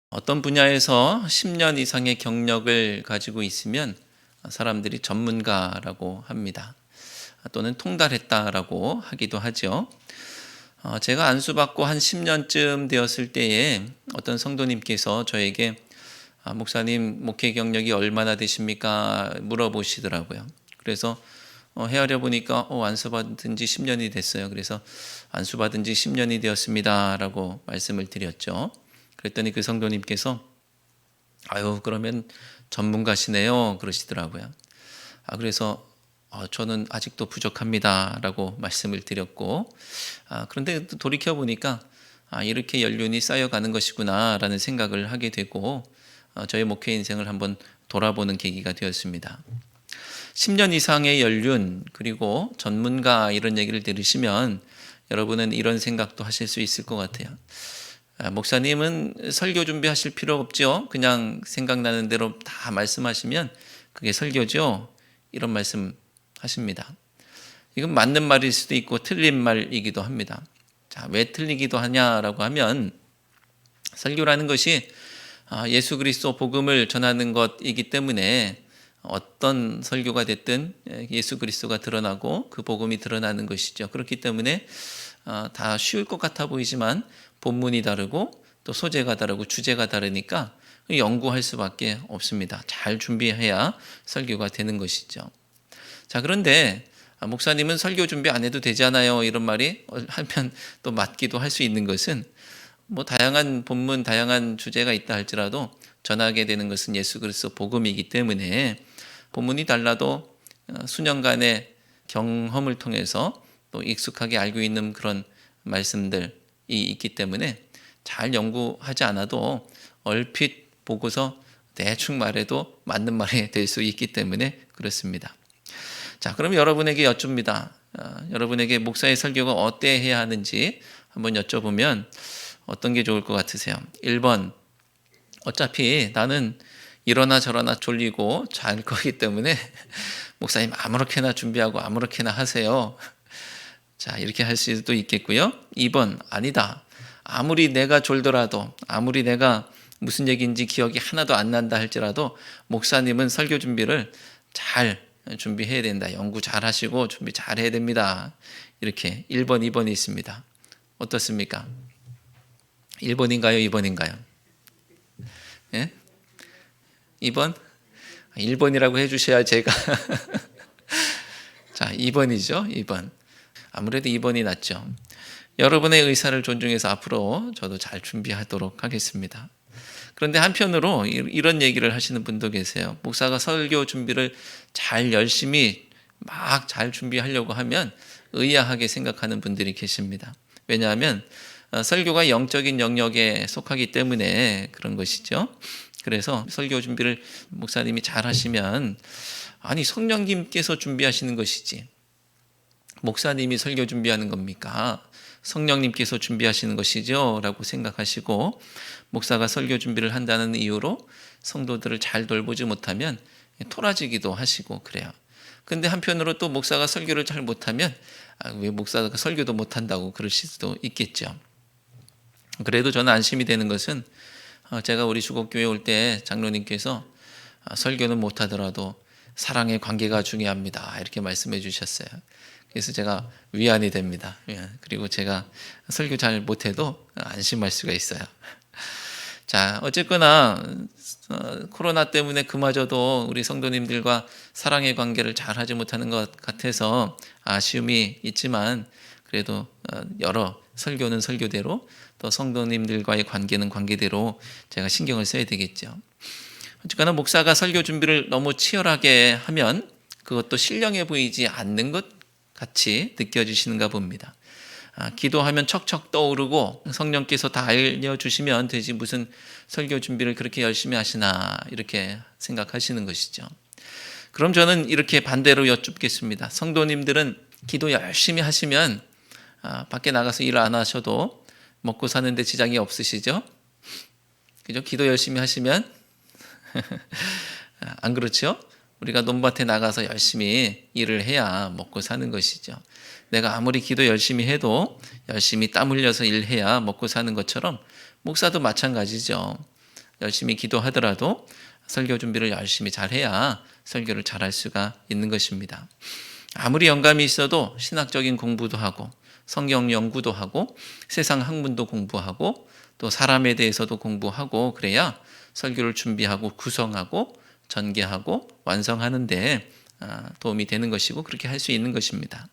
어떤 분야에서 10년 이상의 경력을 가지고 있으면 사람들이 전문가라고 합니다. 또는 통달했다라고 하기도 하죠. 제가 안수받고 한 10년쯤 되었을 때에 어떤 성도님께서 저에게 목사님 목회 경력이 얼마나 되십니까? 물어보시더라고요. 그래서 헤아려 보니까 안수받은 지 10년이 됐어요. 그래서 안수받은 지 10년이 되었습니다. 라고 말씀을 드렸죠. 그랬더니 그 성도님께서 아유 그러면 전문가시네요. 그러시더라고요. 그래서 저는 아직도 부족합니다. 라고 말씀을 드렸고 그런데 돌이켜 보니까 이렇게 연륜이 쌓여가는 것이구나 라는 생각을 하게 되고 저의 목회 인생을 한번 돌아보는 계기가 되었습니다. 10년 이상의 연륜 그리고 전문가 이런 얘기를 들으시면 여러분은 이런 생각도 하실 수 있을 것 같아요. 목사님은 설교 준비하실 필요 없죠. 그냥 생각나는 대로 다 말씀하시면 그게 설교죠. 이런 말씀 하십니다. 이건 맞는 말일 수도 있고 틀린 말이기도 합니다. 자, 왜 틀리기도 하냐라고 하면 설교라는 것이 예수 그리스도 복음을 전하는 것이기 때문에 어떤 설교가 됐든 예수 그리스도가 드러나고 그 복음이 드러나는 것이죠. 그렇기 때문에 다 쉬울 것 같아 보이지만 본문이 다르고 또 소재가 다르고 주제가 다르니까 연구할 수밖에 없습니다. 잘 준비해야 설교가 되는 것이죠. 자, 그런데 목사님은 설교 준비 안 해도 되잖아요. 이런 말이 하면 또 맞기도 할 수 있는 것은 다양한 본문, 다양한 주제가 있다 할지라도 전하게 되는 것은 예수 그리스도 복음이기 때문에 본문이 달라도 수년간의 경험을 통해서 또 익숙하게 알고 있는 그런 말씀들이 있기 때문에 잘 연구하지 않아도 얼핏 보고서 대충 말해도 맞는 말이 될 수 있기 때문에 그렇습니다. 자, 그럼 여러분에게 여쭙니다. 여러분에게 목사의 설교가 어때야 하는지 한번 여쭤보면 어떤 게 좋을 것 같으세요? 1번, 어차피 나는 이러나 저러나 졸리고 잘 거기 때문에 목사님 아무렇게나 준비하고 아무렇게나 하세요. 자, 이렇게 할 수도 있겠고요. 2번, 아니다. 아무리 내가 졸더라도, 아무리 내가 무슨 얘기인지 기억이 하나도 안 난다 할지라도 목사님은 설교 준비를 잘 준비해야 된다. 연구 잘 하시고 준비 잘 해야 됩니다. 이렇게 1번, 2번이 있습니다. 어떻습니까? 1번인가요? 2번인가요? 예? 2번? 1번이라고 해주셔야 제가 자, 2번이죠. 2번. 아무래도 2번이 낫죠. 여러분의 의사를 존중해서 앞으로 저도 잘 준비하도록 하겠습니다. 그런데 한편으로 이런 얘기를 하시는 분도 계세요. 목사가 설교 준비를 잘 열심히 막 잘 준비하려고 하면 의아하게 생각하는 분들이 계십니다. 왜냐하면 설교가 영적인 영역에 속하기 때문에 그런 것이죠. 그래서 설교 준비를 목사님이 잘 하시면 아니 성령님께서 준비하시는 것이지 목사님이 설교 준비하는 겁니까? 성령님께서 준비하시는 것이죠 라고 생각하시고 목사가 설교 준비를 한다는 이유로 성도들을 잘 돌보지 못하면 토라지기도 하시고 그래요. 근데 한편으로 또 목사가 설교를 잘 못하면 왜 목사가 설교도 못한다고 그러실 수도 있겠죠. 그래도 저는 안심이 되는 것은 제가 우리 주곡교회 올 때 장로님께서 설교는 못하더라도 사랑의 관계가 중요합니다. 이렇게 말씀해 주셨어요. 그래서 제가 위안이 됩니다. 그리고 제가 설교 잘 못해도 안심할 수가 있어요. 자, 어쨌거나 코로나 때문에 그마저도 우리 성도님들과 사랑의 관계를 잘 하지 못하는 것 같아서 아쉬움이 있지만 그래도 여러 설교는 설교대로 또 성도님들과의 관계는 관계대로 제가 신경을 써야 되겠죠. 어쨌거나 목사가 설교 준비를 너무 치열하게 하면 그것도 신령해 보이지 않는 것 같이 느껴지시는가 봅니다. 기도하면 척척 떠오르고 성령께서 다 알려주시면 되지 무슨 설교 준비를 그렇게 열심히 하시나 이렇게 생각하시는 것이죠. 그럼 저는 이렇게 반대로 여쭙겠습니다. 성도님들은 기도 열심히 하시면 밖에 나가서 일 안 하셔도 먹고 사는데 지장이 없으시죠? 그죠? 기도 열심히 하시면 안 그렇죠? 우리가 논밭에 나가서 열심히 일을 해야 먹고 사는 것이죠. 내가 아무리 기도 열심히 해도 열심히 땀 흘려서 일해야 먹고 사는 것처럼 목사도 마찬가지죠. 열심히 기도하더라도 설교 준비를 열심히 잘해야 설교를 잘할 수가 있는 것입니다. 아무리 영감이 있어도 신학적인 공부도 하고 성경 연구도 하고 세상 학문도 공부하고 또 사람에 대해서도 공부하고 그래야 설교를 준비하고 구성하고 전개하고 완성하는데 도움이 되는 것이고 그렇게 할 수 있는 것입니다.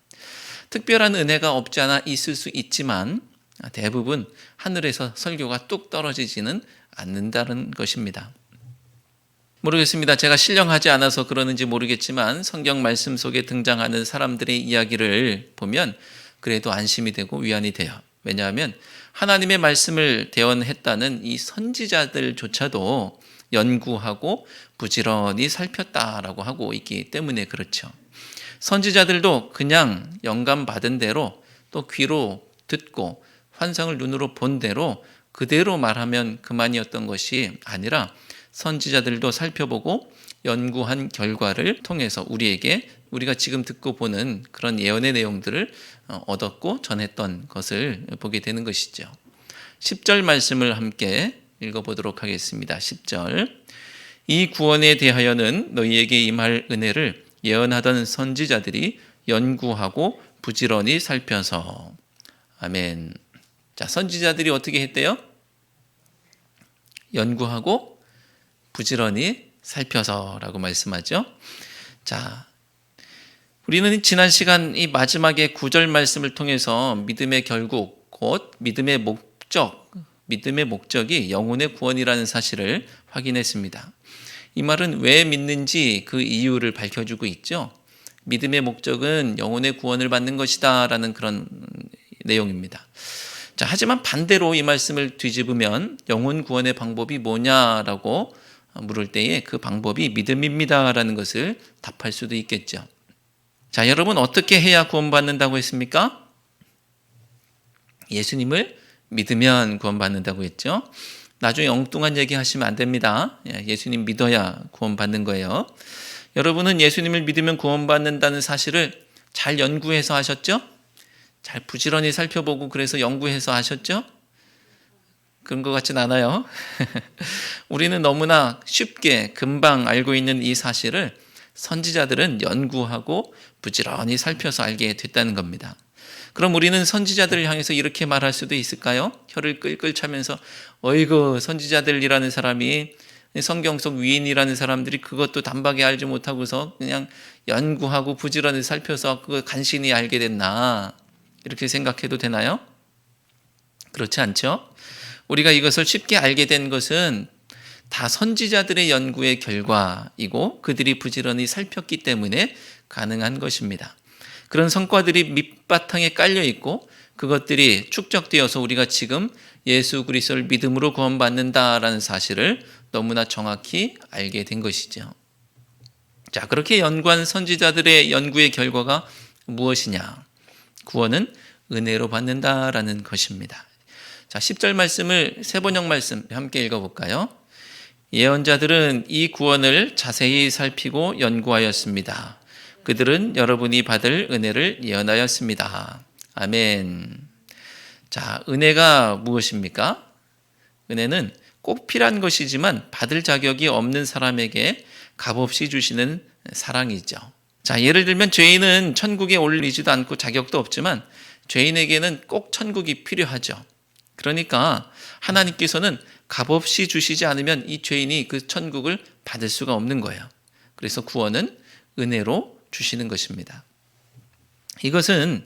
특별한 은혜가 없지 않아 있을 수 있지만 대부분 하늘에서 설교가 뚝 떨어지지는 않는다는 것입니다. 모르겠습니다. 제가 신령하지 않아서 그러는지 모르겠지만 성경 말씀 속에 등장하는 사람들의 이야기를 보면 그래도 안심이 되고 위안이 돼요. 왜냐하면 하나님의 말씀을 대언했다는 이 선지자들조차도 연구하고 부지런히 살폈다라고 하고 있기 때문에 그렇죠. 선지자들도 그냥 영감 받은 대로 또 귀로 듣고 환상을 눈으로 본 대로 그대로 말하면 그만이었던 것이 아니라 선지자들도 살펴보고 연구한 결과를 통해서 우리가 지금 듣고 보는 그런 예언의 내용들을 얻었고 전했던 것을 보게 되는 것이죠. 10절 말씀을 함께 읽어보도록 하겠습니다. 10절 이 구원에 대하여는 너희에게 임할 은혜를 예언하던 선지자들이 연구하고 부지런히 살펴서 아멘. 자, 선지자들이 어떻게 했대요? 연구하고 부지런히 살펴서라고 말씀하죠. 자, 우리는 지난 시간 이 마지막에 9절 말씀을 통해서 믿음의 결국 곧 믿음의 목적이 영혼의 구원이라는 사실을 확인했습니다. 이 말은 왜 믿는지 그 이유를 밝혀주고 있죠. 믿음의 목적은 영혼의 구원을 받는 것이다 라는 그런 내용입니다. 자, 하지만 반대로 이 말씀을 뒤집으면 영혼 구원의 방법이 뭐냐라고 물을 때에 그 방법이 믿음입니다 라는 것을 답할 수도 있겠죠. 자, 여러분 어떻게 해야 구원받는다고 했습니까? 예수님을 믿으면 구원받는다고 했죠. 나중에 엉뚱한 얘기 하시면 안 됩니다. 예수님 믿어야 구원받는 거예요. 여러분은 예수님을 믿으면 구원받는다는 사실을 잘 연구해서 하셨죠? 잘 부지런히 살펴보고 그래서 연구해서 하셨죠? 그런 것 같진 않아요. 우리는 너무나 쉽게 금방 알고 있는 이 사실을 선지자들은 연구하고 부지런히 살펴서 알게 됐다는 겁니다. 그럼 우리는 선지자들을 향해서 이렇게 말할 수도 있을까요? 혀를 끌끌 차면서 어이구 선지자들이라는 사람이 성경 속 위인이라는 사람들이 그것도 단박에 알지 못하고서 그냥 연구하고 부지런히 살펴서 그걸 간신히 알게 됐나 이렇게 생각해도 되나요? 그렇지 않죠? 우리가 이것을 쉽게 알게 된 것은 다 선지자들의 연구의 결과이고 그들이 부지런히 살폈기 때문에 가능한 것입니다. 그런 성과들이 밑바탕에 깔려 있고 그것들이 축적되어서 우리가 지금 예수 그리스도를 믿음으로 구원받는다라는 사실을 너무나 정확히 알게 된 것이죠. 자, 그렇게 연구한 선지자들의 연구의 결과가 무엇이냐? 구원은 은혜로 받는다라는 것입니다. 자, 10절 말씀을 세번역 말씀 함께 읽어볼까요? 예언자들은 이 구원을 자세히 살피고 연구하였습니다. 그들은 여러분이 받을 은혜를 예언하였습니다. 아멘. 자, 은혜가 무엇입니까? 은혜는 꼭 필요한 것이지만 받을 자격이 없는 사람에게 값없이 주시는 사랑이죠. 자, 예를 들면 죄인은 천국에 올리지도 않고 자격도 없지만 죄인에게는 꼭 천국이 필요하죠. 그러니까 하나님께서는 값없이 주시지 않으면 이 죄인이 그 천국을 받을 수가 없는 거예요. 그래서 구원은 은혜로 주시는 것입니다. 이것은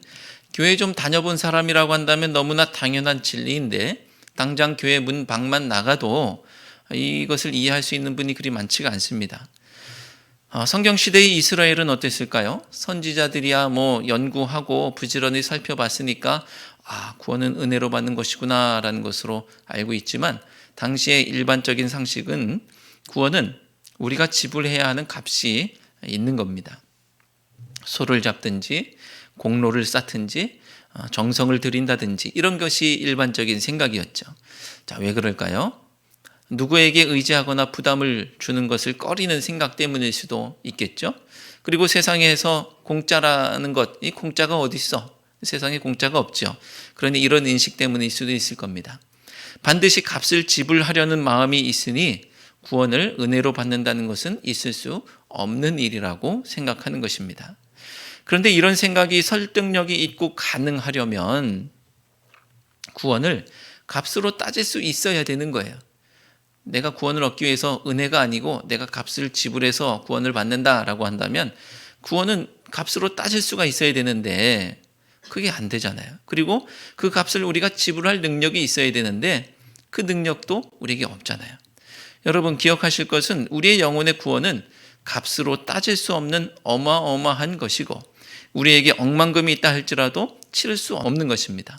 교회 좀 다녀본 사람이라고 한다면 너무나 당연한 진리인데 당장 교회 문 밖만 나가도 이것을 이해할 수 있는 분이 그리 많지가 않습니다. 성경 시대의 이스라엘은 어땠을까요? 선지자들이야 연구하고 부지런히 살펴봤으니까 구원은 은혜로 받는 것이구나 라는 것으로 알고 있지만 당시의 일반적인 상식은 구원은 우리가 지불해야 하는 값이 있는 겁니다. 소를 잡든지 공로를 쌓든지 정성을 들인다든지 이런 것이 일반적인 생각이었죠. 자, 왜 그럴까요? 누구에게 의지하거나 부담을 주는 것을 꺼리는 생각 때문일 수도 있겠죠. 그리고 세상에서 공짜라는 것, 이 공짜가 어디 있어? 세상에 공짜가 없죠. 그러니 이런 인식 때문일 수도 있을 겁니다. 반드시 값을 지불하려는 마음이 있으니 구원을 은혜로 받는다는 것은 있을 수 없는 일이라고 생각하는 것입니다. 그런데 이런 생각이 설득력이 있고 가능하려면 구원을 값으로 따질 수 있어야 되는 거예요. 내가 구원을 얻기 위해서 은혜가 아니고 내가 값을 지불해서 구원을 받는다라고 한다면 구원은 값으로 따질 수가 있어야 되는데 그게 안 되잖아요. 그리고 그 값을 우리가 지불할 능력이 있어야 되는데 그 능력도 우리에게 없잖아요. 여러분 기억하실 것은 우리의 영혼의 구원은 값으로 따질 수 없는 어마어마한 것이고 우리에게 억만금이 있다 할지라도 치를 수 없는 것입니다.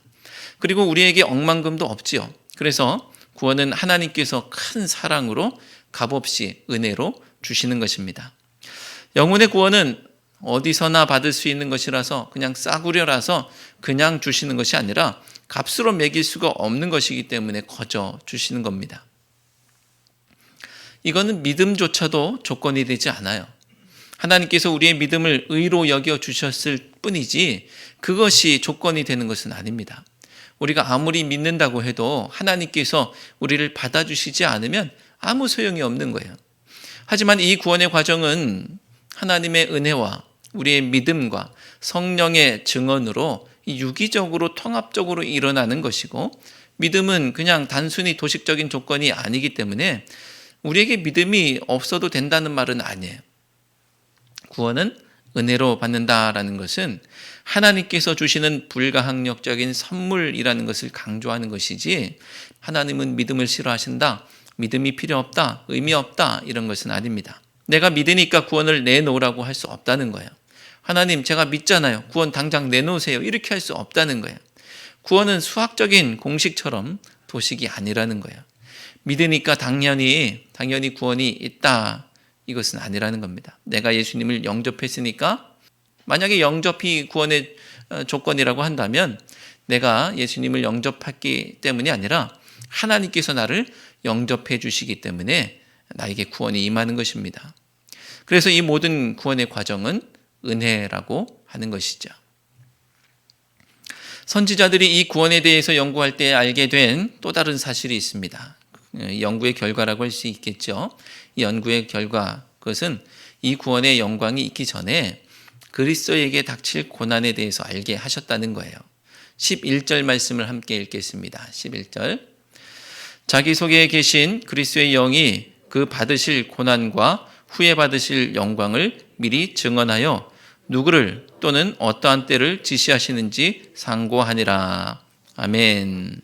그리고 우리에게 억만금도 없지요. 그래서 구원은 하나님께서 큰 사랑으로 값없이 은혜로 주시는 것입니다. 영혼의 구원은 어디서나 받을 수 있는 것이라서 그냥 싸구려라서 그냥 주시는 것이 아니라 값으로 매길 수가 없는 것이기 때문에 거저 주시는 겁니다. 이거는 믿음조차도 조건이 되지 않아요. 하나님께서 우리의 믿음을 의로 여겨 주셨을 뿐이지 그것이 조건이 되는 것은 아닙니다. 우리가 아무리 믿는다고 해도 하나님께서 우리를 받아주시지 않으면 아무 소용이 없는 거예요. 하지만 이 구원의 과정은 하나님의 은혜와 우리의 믿음과 성령의 증언으로 유기적으로 통합적으로 일어나는 것이고 믿음은 그냥 단순히 도식적인 조건이 아니기 때문에 우리에게 믿음이 없어도 된다는 말은 아니에요. 구원은 은혜로 받는다라는 것은 하나님께서 주시는 불가항력적인 선물이라는 것을 강조하는 것이지 하나님은 믿음을 싫어하신다, 믿음이 필요 없다, 의미 없다 이런 것은 아닙니다. 내가 믿으니까 구원을 내놓으라고 할 수 없다는 거예요. 하나님 제가 믿잖아요. 구원 당장 내놓으세요. 이렇게 할 수 없다는 거예요. 구원은 수학적인 공식처럼 도식이 아니라는 거예요. 믿으니까 당연히 구원이 있다. 이것은 아니라는 겁니다. 내가 예수님을 영접했으니까 만약에 영접이 구원의 조건이라고 한다면 내가 예수님을 영접했기 때문이 아니라 하나님께서 나를 영접해 주시기 때문에 나에게 구원이 임하는 것입니다. 그래서 이 모든 구원의 과정은 은혜라고 하는 것이죠. 선지자들이 이 구원에 대해서 연구할 때 알게 된 또 다른 사실이 있습니다. 연구의 결과라고 할 수 있겠죠. 이 연구의 결과, 그것은 이 구원의 영광이 있기 전에 그리스도에게 닥칠 고난에 대해서 알게 하셨다는 거예요. 11절 말씀을 함께 읽겠습니다. 11절. 자기 속에 계신 그리스도의 영이 그 받으실 고난과 후에 받으실 영광을 미리 증언하여 누구를 또는 어떠한 때를 지시하시는지 상고하니라. 아멘.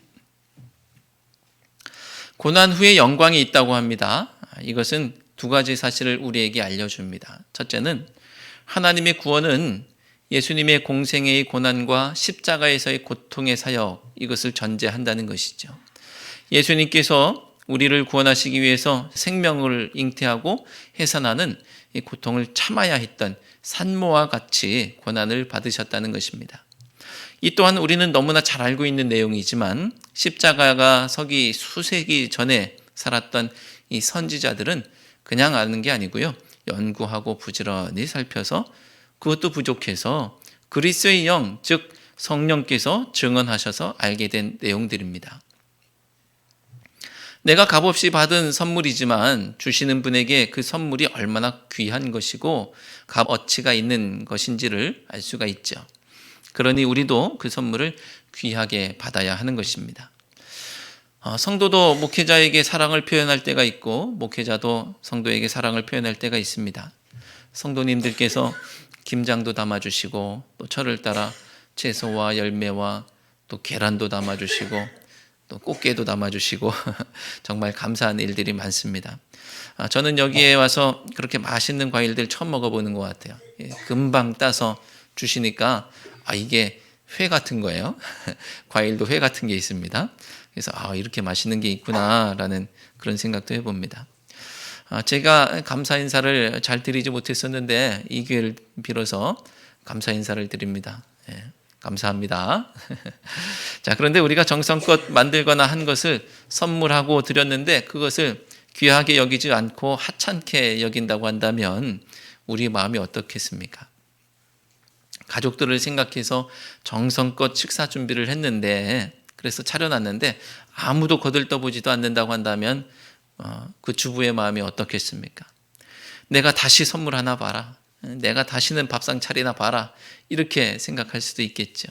고난 후에 영광이 있다고 합니다. 이것은 두 가지 사실을 우리에게 알려줍니다. 첫째는 하나님의 구원은 예수님의 공생애의 고난과 십자가에서의 고통의 사역, 이것을 전제한다는 것이죠. 예수님께서 우리를 구원하시기 위해서 생명을 잉태하고 해산하는 이 고통을 참아야 했던 산모와 같이 고난을 받으셨다는 것입니다. 이 또한 우리는 너무나 잘 알고 있는 내용이지만 십자가가 서기 수세기 전에 살았던 이 선지자들은 그냥 아는 게 아니고요. 연구하고 부지런히 살펴서 그것도 부족해서 그리스도의 영, 즉 성령께서 증언하셔서 알게 된 내용들입니다. 내가 값없이 받은 선물이지만 주시는 분에게 그 선물이 얼마나 귀한 것이고 값어치가 있는 것인지를 알 수가 있죠. 그러니 우리도 그 선물을 귀하게 받아야 하는 것입니다. 성도도 목회자에게 사랑을 표현할 때가 있고 목회자도 성도에게 사랑을 표현할 때가 있습니다. 성도님들께서 김장도 담아주시고 또 철을 따라 채소와 열매와 또 계란도 담아주시고 또 꽃게도 담아주시고 정말 감사한 일들이 많습니다. 저는 여기에 와서 그렇게 맛있는 과일들 처음 먹어보는 것 같아요. 금방 따서 주시니까 이게 회 같은 거예요. 과일도 회 같은 게 있습니다. 그래서 이렇게 맛있는 게 있구나라는 그런 생각도 해봅니다. 제가 감사 인사를 잘 드리지 못했었는데 이 기회를 빌어서 감사 인사를 드립니다. 감사합니다. 자, 그런데 우리가 정성껏 만들거나 한 것을 선물하고 드렸는데 그것을 귀하게 여기지 않고 하찮게 여긴다고 한다면 우리 마음이 어떻겠습니까? 가족들을 생각해서 정성껏 식사 준비를 했는데 그래서 차려놨는데 아무도 거들떠보지도 않는다고 한다면 그 주부의 마음이 어떻겠습니까? 내가 다시 선물 하나 봐라. 내가 다시는 밥상 차리나 봐라. 이렇게 생각할 수도 있겠죠.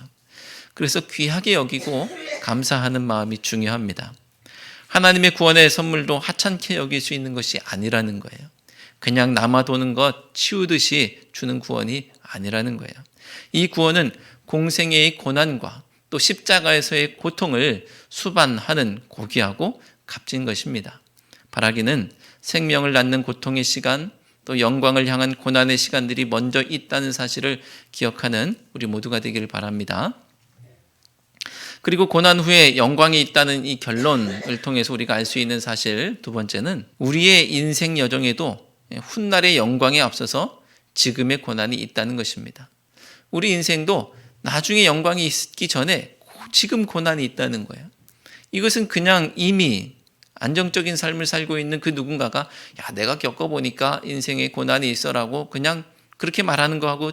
그래서 귀하게 여기고 감사하는 마음이 중요합니다. 하나님의 구원의 선물도 하찮게 여길 수 있는 것이 아니라는 거예요. 그냥 남아도는 것 치우듯이 주는 구원이 아니라는 거예요. 이 구원은 공생애의 고난과 또 십자가에서의 고통을 수반하는 고귀하고 값진 것입니다. 바라기는 생명을 낳는 고통의 시간, 또 영광을 향한 고난의 시간들이 먼저 있다는 사실을 기억하는 우리 모두가 되기를 바랍니다. 그리고 고난 후에 영광이 있다는 이 결론을 통해서 우리가 알 수 있는 사실 두 번째는 우리의 인생 여정에도 훗날의 영광에 앞서서 지금의 고난이 있다는 것입니다. 우리 인생도 나중에 영광이 있기 전에 지금 고난이 있다는 거예요. 이것은 그냥 이미 안정적인 삶을 살고 있는 그 누군가가 야, 내가 겪어보니까 인생에 고난이 있어라고 그냥 그렇게 말하는 거하고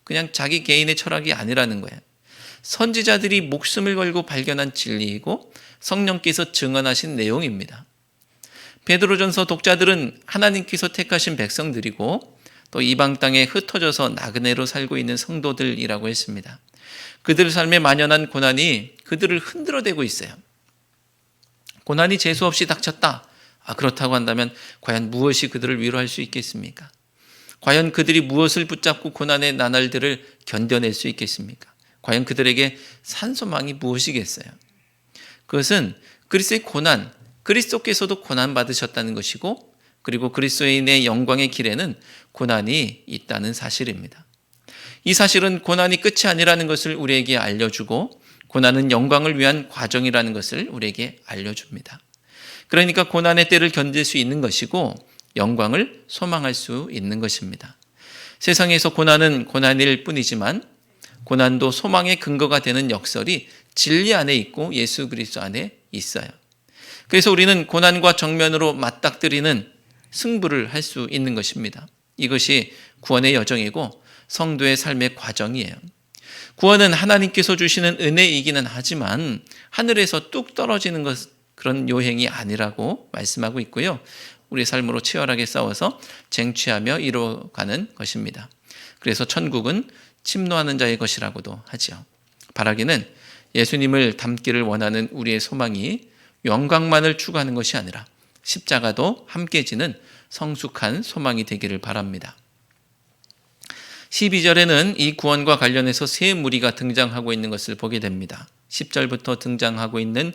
그냥 자기 개인의 철학이 아니라는 거예요. 선지자들이 목숨을 걸고 발견한 진리이고 성령께서 증언하신 내용입니다. 베드로전서 독자들은 하나님께서 택하신 백성들이고 또 이방 땅에 흩어져서 나그네로 살고 있는 성도들이라고 했습니다. 그들 삶에 만연한 고난이 그들을 흔들어대고 있어요. 고난이 재수없이 닥쳤다. 그렇다고 한다면 과연 무엇이 그들을 위로할 수 있겠습니까? 과연 그들이 무엇을 붙잡고 고난의 나날들을 견뎌낼 수 있겠습니까? 과연 그들에게 산 소망이 무엇이겠어요? 그것은 그리스도의 고난, 그리스도께서도 고난 받으셨다는 것이고 그리고 그리스도인의 영광의 길에는 고난이 있다는 사실입니다. 이 사실은 고난이 끝이 아니라는 것을 우리에게 알려주고 고난은 영광을 위한 과정이라는 것을 우리에게 알려줍니다. 그러니까 고난의 때를 견딜 수 있는 것이고 영광을 소망할 수 있는 것입니다. 세상에서 고난은 고난일 뿐이지만 고난도 소망의 근거가 되는 역설이 진리 안에 있고 예수 그리스도 안에 있어요. 그래서 우리는 고난과 정면으로 맞닥뜨리는 승부를 할 수 있는 것입니다. 이것이 구원의 여정이고 성도의 삶의 과정이에요. 구원은 하나님께서 주시는 은혜이기는 하지만 하늘에서 뚝 떨어지는 그런 요행이 아니라고 말씀하고 있고요. 우리 삶으로 치열하게 싸워서 쟁취하며 이루어가는 것입니다. 그래서 천국은 침노하는 자의 것이라고도 하죠. 바라기는 예수님을 닮기를 원하는 우리의 소망이 영광만을 추구하는 것이 아니라 십자가도 함께 지는 성숙한 소망이 되기를 바랍니다. 12절에는 이 구원과 관련해서 세 무리가 등장하고 있는 것을 보게 됩니다. 10절부터 등장하고 있는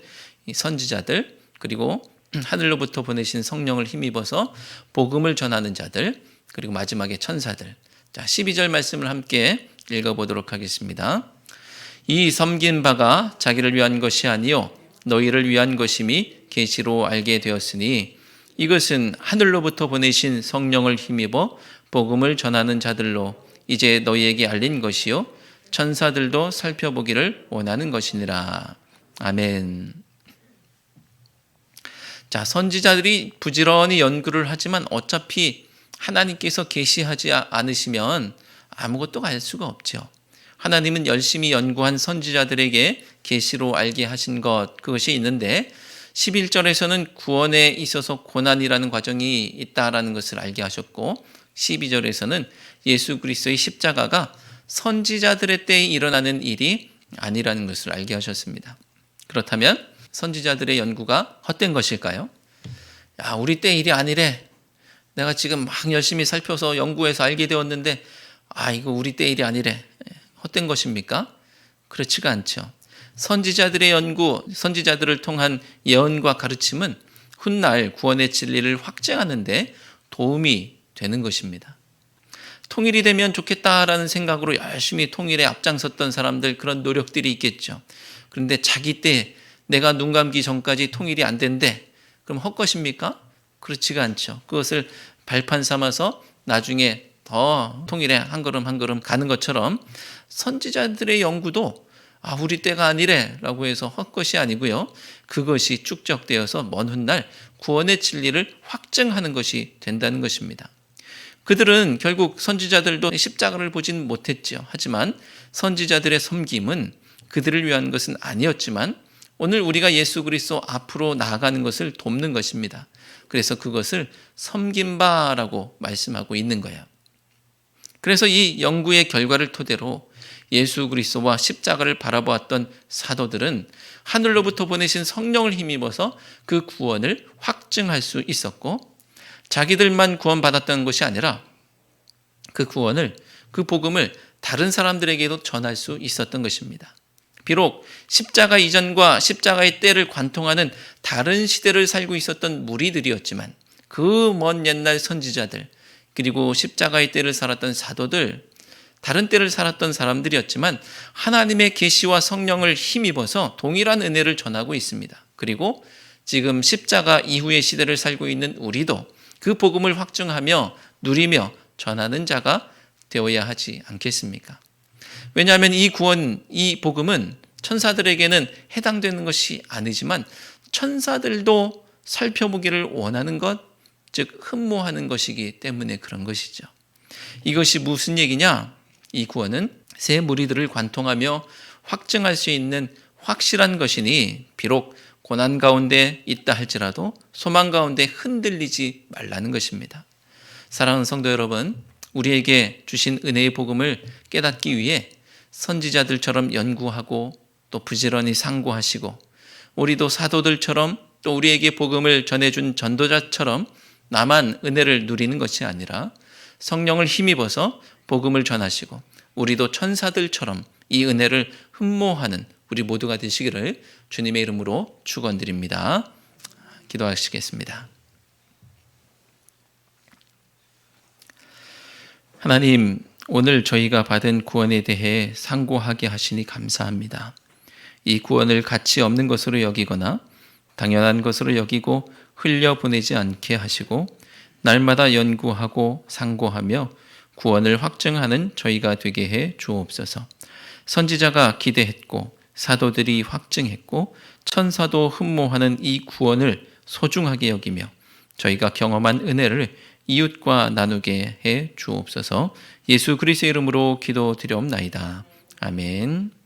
선지자들, 그리고 하늘로부터 보내신 성령을 힘입어서 복음을 전하는 자들, 그리고 마지막에 천사들. 자, 12절 말씀을 함께 읽어보도록 하겠습니다. 이 섬긴 바가 자기를 위한 것이 아니요 너희를 위한 것임이 계시로 알게 되었으니 이것은 하늘로부터 보내신 성령을 힘입어 복음을 전하는 자들로 이제 너희에게 알린 것이요 천사들도 살펴보기를 원하는 것이니라. 아멘. 자, 선지자들이 부지런히 연구를 하지만 어차피 하나님께서 계시하지 않으시면 아무것도 알 수가 없죠. 하나님은 열심히 연구한 선지자들에게 계시로 알게 하신 것, 그것이 있는데 11절에서는 구원에 있어서 고난이라는 과정이 있다라는 것을 알게 하셨고 12절에서는 예수 그리스도의 십자가가 선지자들의 때에 일어나는 일이 아니라는 것을 알게 하셨습니다. 그렇다면 선지자들의 연구가 헛된 것일까요? 야, 우리 때 일이 아니래. 내가 지금 막 열심히 살펴서 연구해서 알게 되었는데 이거 우리 때 일이 아니래. 헛된 것입니까? 그렇지가 않죠. 선지자들의 연구, 선지자들을 통한 예언과 가르침은 훗날 구원의 진리를 확증하는 데 도움이 되는 것입니다. 통일이 되면 좋겠다라는 생각으로 열심히 통일에 앞장섰던 사람들, 그런 노력들이 있겠죠. 그런데 자기 때 내가 눈 감기 전까지 통일이 안 된대. 그럼 헛것입니까? 그렇지가 않죠. 그것을 발판 삼아서 나중에 더 통일에 한 걸음 한 걸음 가는 것처럼 선지자들의 연구도 우리 때가 아니래 라고 해서 헛것이 아니고요. 그것이 축적되어서 먼 훗날 구원의 진리를 확증하는 것이 된다는 것입니다. 그들은 결국 선지자들도 십자가를 보진 못했지요. 하지만 선지자들의 섬김은 그들을 위한 것은 아니었지만 오늘 우리가 예수 그리스도 앞으로 나아가는 것을 돕는 것입니다. 그래서 그것을 섬김바라고 말씀하고 있는 거예요. 그래서 이 연구의 결과를 토대로 예수 그리스도와 십자가를 바라보았던 사도들은 하늘로부터 보내신 성령을 힘입어서 그 구원을 확증할 수 있었고, 자기들만 구원받았다는 것이 아니라 그 구원을, 그 복음을 다른 사람들에게도 전할 수 있었던 것입니다. 비록 십자가 이전과 십자가의 때를 관통하는 다른 시대를 살고 있었던 무리들이었지만 그 먼 옛날 선지자들, 그리고 십자가의 때를 살았던 사도들, 다른 때를 살았던 사람들이었지만 하나님의 계시와 성령을 힘입어서 동일한 은혜를 전하고 있습니다. 그리고 지금 십자가 이후의 시대를 살고 있는 우리도 그 복음을 확증하며 누리며 전하는 자가 되어야 하지 않겠습니까? 왜냐하면 이 구원, 이 복음은 천사들에게는 해당되는 것이 아니지만 천사들도 살펴보기를 원하는 것, 즉 흠모하는 것이기 때문에 그런 것이죠. 이것이 무슨 얘기냐? 이 구원은 새 무리들을 관통하며 확증할 수 있는 확실한 것이니 비록 고난 가운데 있다 할지라도 소망 가운데 흔들리지 말라는 것입니다. 사랑하는 성도 여러분, 우리에게 주신 은혜의 복음을 깨닫기 위해 선지자들처럼 연구하고 또 부지런히 상고하시고, 우리도 사도들처럼 또 우리에게 복음을 전해준 전도자처럼 나만 은혜를 누리는 것이 아니라 성령을 힘입어서 복음을 전하시고 우리도 천사들처럼 이 은혜를 흠모하는 우리 모두가 되시기를 주님의 이름으로 축원드립니다. 기도하시겠습니다. 하나님, 오늘 저희가 받은 구원에 대해 상고하게 하시니 감사합니다. 이 구원을 가치 없는 것으로 여기거나 당연한 것으로 여기고 흘려보내지 않게 하시고 날마다 연구하고 상고하며 구원을 확증하는 저희가 되게 해 주옵소서. 선지자가 기대했고 사도들이 확증했고 천사도 흠모하는 이 구원을 소중하게 여기며 저희가 경험한 은혜를 이웃과 나누게 해 주옵소서. 예수 그리스도의 이름으로 기도드리옵나이다. 아멘.